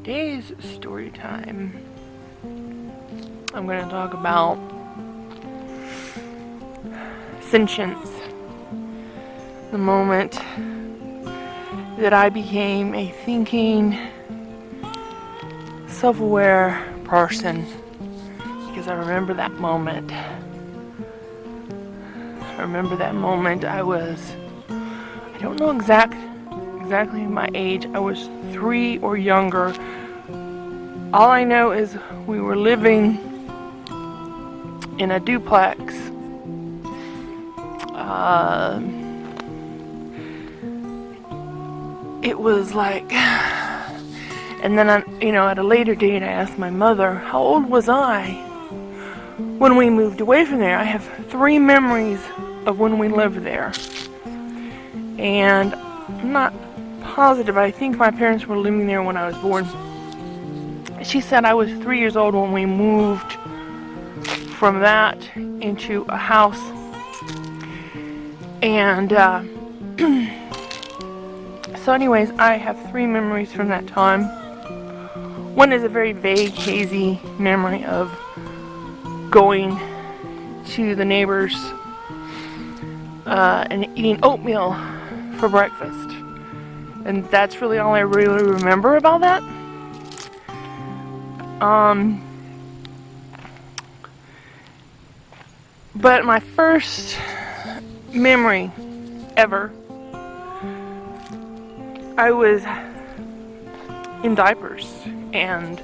today's story time, I'm going to talk about sentience. The moment that I became a thinking, self-aware person, because I remember that moment. I don't know exactly my age. I was 3 or younger. All I know is we were living in a duplex. It was like, and then at a later date I asked my mother, how old was I when we moved away from there? I have 3 memories of when we lived there, and I'm not positive. I think my parents were living there when I was born. She said I was 3 years old when we moved from that into a house, and so anyways, I have 3 memories from that time. One is a very vague, hazy memory of going to the neighbors and eating oatmeal for breakfast. And that's really all I really remember about that. But my first memory ever, I was in diapers and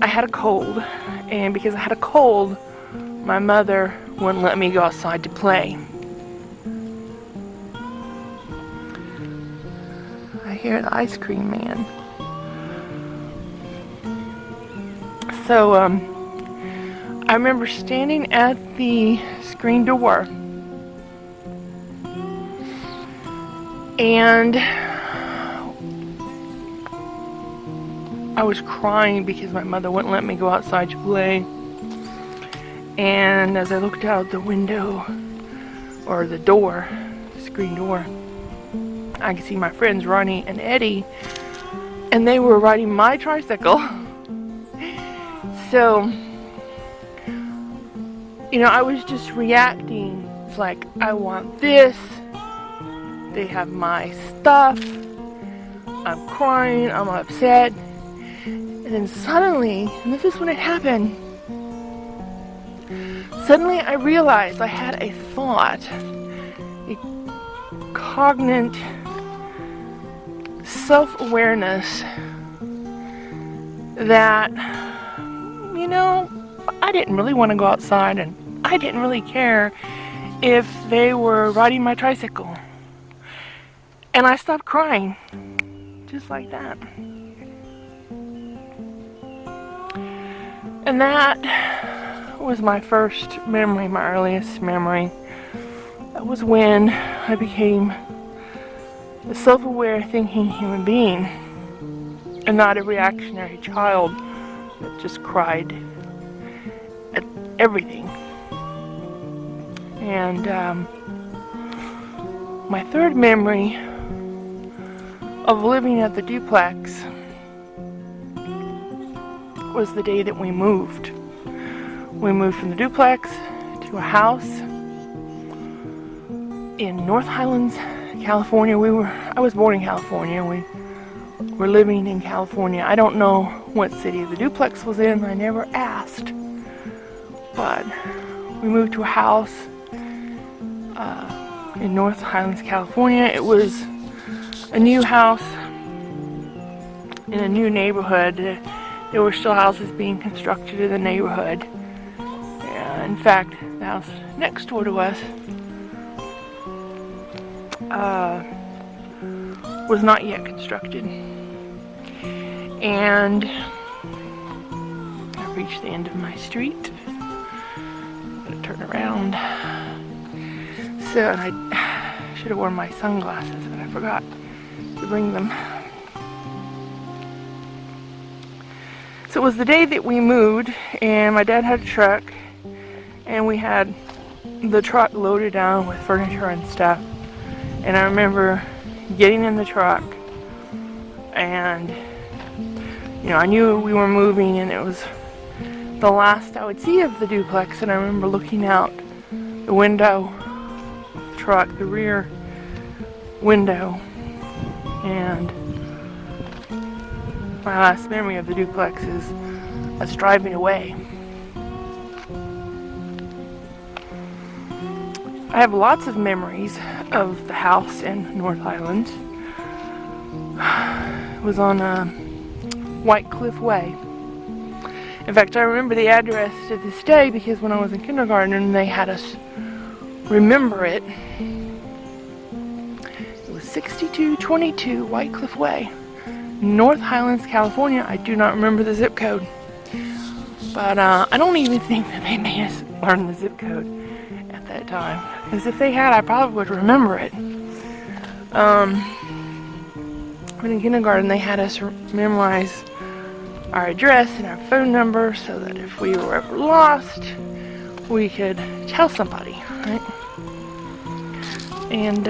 I had a cold, and because I had a cold, my mother wouldn't let me go outside to play. I hear the ice cream man. So I remember standing at the screen door, and I was crying because my mother wouldn't let me go outside to play. And as I looked out the window, or the door, the screen door, I could see my friends Ronnie and Eddie, and they were riding my tricycle. So, I was just reacting. It's like, I want this. They have my stuff. I'm crying. I'm upset. And then suddenly, and this is when it happened, suddenly I realized I had a thought, a cognate self-awareness that, I didn't really want to go outside, and I didn't really care if they were riding my tricycle. And I stopped crying, just like that. And that was my first memory, my earliest memory. That was when I became a self-aware, thinking human being, and not a reactionary child that just cried at everything. And my third memory of living at the duplex was the day that we moved. We moved from the duplex to a house in North Highlands, California. I was born in California. We were living in California. I don't know what city the duplex was in. I never asked. But we moved to a house in North Highlands, California. It was a new house in a new neighborhood. There were still houses being constructed in the neighborhood. In fact, the house next door to us was not yet constructed. And I reached the end of my street. I'm gonna turn around. So, and I should have worn my sunglasses, but I forgot to bring them. So it was the day that we moved, and my dad had a truck, and we had the truck loaded down with furniture and stuff. And I remember getting in the truck and you know, I knew we were moving, and it was the last I would see of the duplex. And I remember looking out the window, truck, the rear window, and my last memory of the duplex is us driving away. I have lots of memories of the house in North Island. It was on White Cliff Way. In fact, I remember the address to this day because when I was in kindergarten, they had us remember it. It was 6222 White Cliff Way, North Highlands, California. I do not remember the zip code. But I don't even think that they made us learn the zip code at that time. Because if they had, I probably would remember it. When in kindergarten, they had us memorize our address and our phone number so that if we were ever lost, we could tell somebody, right? And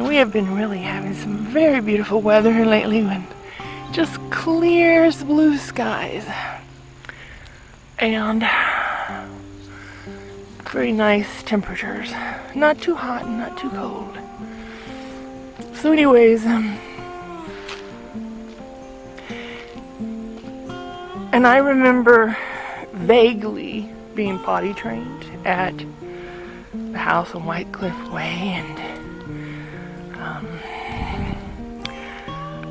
we have been really having some very beautiful weather here lately, when just clear as blue skies and very nice temperatures, not too hot and not too cold. So anyways, and I remember vaguely being potty trained at the house on White Cliff Way, and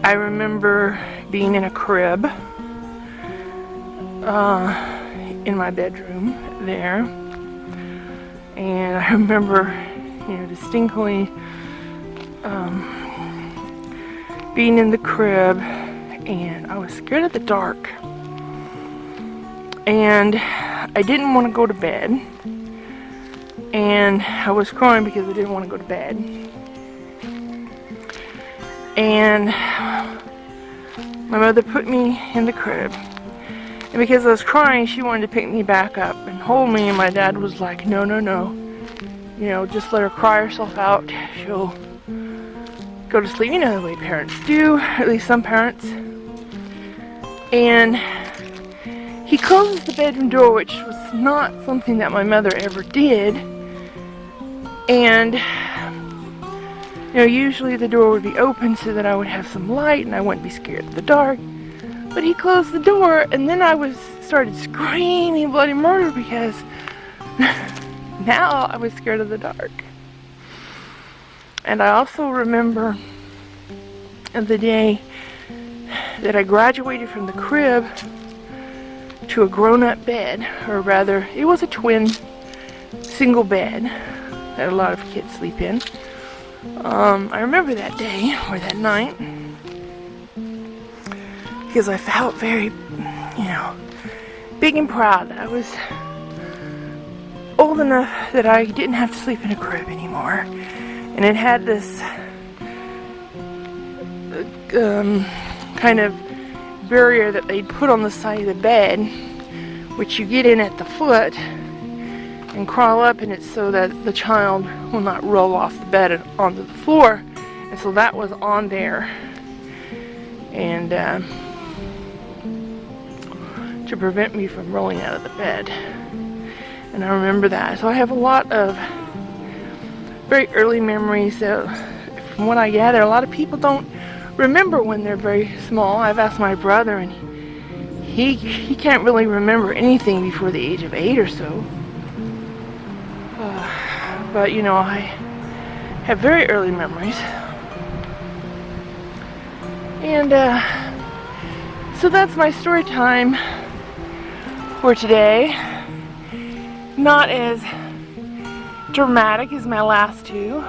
I remember being in a crib in my bedroom there, and I remember, you know, distinctly being in the crib, and I was scared of the dark, and I didn't want to go to bed, and I was crying because I didn't want to go to bed. And my mother put me in the crib, and because I was crying, she wanted to pick me back up and hold me, and my dad was like, no, no, no, you know, just let her cry herself out, she'll go to sleep. You know the way parents do, at least some parents. And he closes the bedroom door, which was not something that my mother ever did, and you know, usually the door would be open so that I would have some light and I wouldn't be scared of the dark. But he closed the door, and then I started screaming bloody murder because now I was scared of the dark. And I also remember the day that I graduated from the crib to a grown-up bed, or rather, it was a twin single bed that a lot of kids sleep in. I remember that day, or that night, because I felt very, you know, big and proud that I was old enough that I didn't have to sleep in a crib anymore. And it had this kind of barrier that they'd put on the side of the bed, which you get in at the foot and crawl up in it so that the child will not roll off the bed and onto the floor. And so that was on there, and to prevent me from rolling out of the bed. And I remember that. So I have a lot of very early memories that, from what I gather, a lot of people don't remember when they're very small. I've asked my brother, and he can't really remember anything before the age of 8 or so. But you know, I have very early memories, and so that's my story time for today. Not as dramatic as my last two,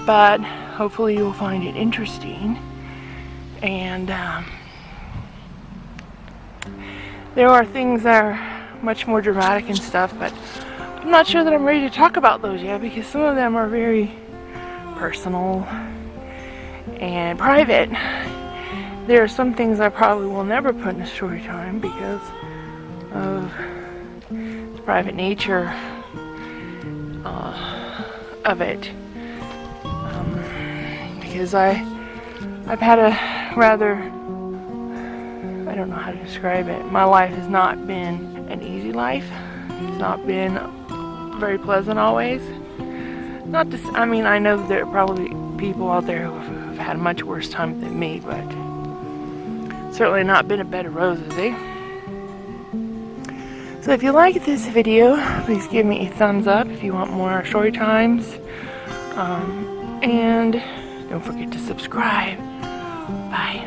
but hopefully you'll find it interesting. And there are things that are much more dramatic and stuff, but I'm not sure that I'm ready to talk about those yet, because some of them are very personal and private. There are some things I probably will never put in a story time because of the private nature of it. because I've had a rather, I don't know how to describe it. My life has not been an easy life. It's not been very pleasant always. Not to, I mean, I know there are probably people out there who have had a much worse time than me, but certainly not been a bed of roses, eh? So if you like this video, please give me a thumbs up if you want more story times. And don't forget to subscribe. Bye.